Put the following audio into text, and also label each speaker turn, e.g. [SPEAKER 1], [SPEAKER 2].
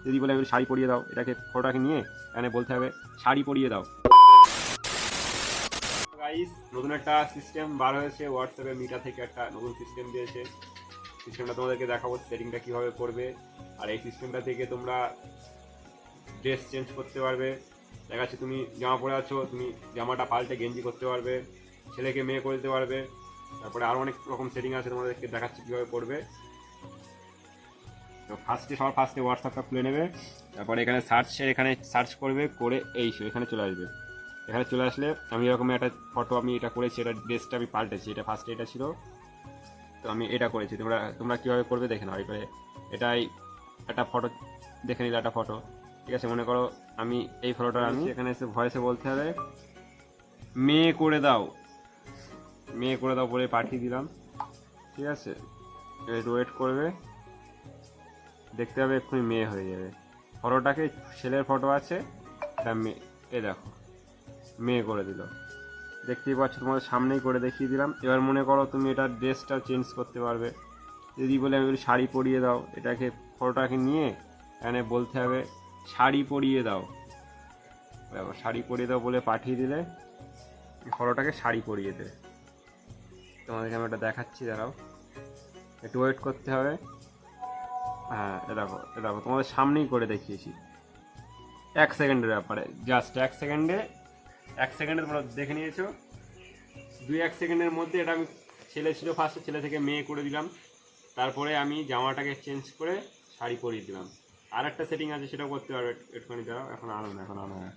[SPEAKER 1] যদি বলে আমি শাড়ি পরিয়ে দাও, এটাকে ফটোটাকে নিয়ে এখানে বলতে হবে শাড়ি পরিয়ে দাও। গাইস, নতুন একটা সিস্টেম বার হয়েছে হোয়াটসঅ্যাপে, মিটা থেকে একটা নতুন সিস্টেম দিয়েছে। সিস্টেমটা তোমাদেরকে দেখাবো সেটিংটা কীভাবে করবে। আর এই সিস্টেমটা থেকে তোমরা ড্রেস চেঞ্জ করতে পারবে। দেখা যাচ্ছে তুমি জামা পরে আছো, তুমি জামাটা পাল্টে গেঞ্জি করতে পারবে, ছেলেকে মেয়ে করে দিতে পারবে। তারপরে আরও অনেক রকম সেটিং আছে, তোমাদেরকে দেখাচ্ছি কীভাবে করবে। তো সবার ফার্স্টে হোয়াটসঅ্যাপটা খুলে নেবে। তারপরে এখানে এখানে সার্চ করবে, করে এখানে চলে আসবে। এখানে চলে আসলে আমি এরকম একটা ফটো আমি এটা করেছি, এটা ড্রেসটা আমি পাল্টেছি। এটা ফার্স্টে এটা ছিল, তো আমি এটা করেছি। তোমরা কীভাবে করবে দেখে নাও। এবারে এটাই একটা ফটো দেখে নিলে, একটা ফটো, ঠিক আছে। মনে করো আমি এই ফটোটা আমি এখানে এসে ভয়েসে বলতে হবে মেয়ে করে দাও, মেয়ে করে দাও বলে পাঠিয়ে দিলাম, ঠিক আছে। একটু ওয়েট করবে, দেখতে হবে এক্ষুনি মেয়ে হয়ে যাবে। ফটোটাকে ছেলের ফটো আছে, এটা মেয়ে, এ দেখো মেয়ে করে দিল। দেখতেই পাচ্ছ, তোমাদের সামনেই করে দেখিয়ে দিলাম। এবার মনে করো তুমি এটা ড্রেসটা চেঞ্জ করতে পারবে। যদি বলে আমি বলি শাড়ি পরিয়ে দাও, এটাকে ফটোটাকে নিয়ে এখানে বলতে হবে শাড়ি পরিয়ে দাও। শাড়ি পরিয়ে দাও বলে পাঠিয়ে দিলে ফটোটাকে শাড়ি পরিয়ে দেবে। তোমাদেরকে আমি এটা দেখাচ্ছি, দাঁড়াও একটু ওয়েট করতে হবে। হ্যাঁ, এ দেখো তোমাদের সামনেই করে দেখিয়েছি। 1 সেকেন্ডের ব্যাপারে, জাস্ট 1 সেকেন্ডে তোমরা দেখে নিয়েছো। 2-1 সেকেন্ডের মধ্যে এটা আমি, ছেলে ছিল ফার্স্টে, ছেলে থেকে মেয়ে করে দিলাম। তারপরে আমি জামাটাকে চেঞ্জ করে শাড়ি পরিয়ে দিলাম। আর একটা সেটিং আছে, সেটাও করতে পারবে। একটুখানি দাঁড়াও, এখন আনো না।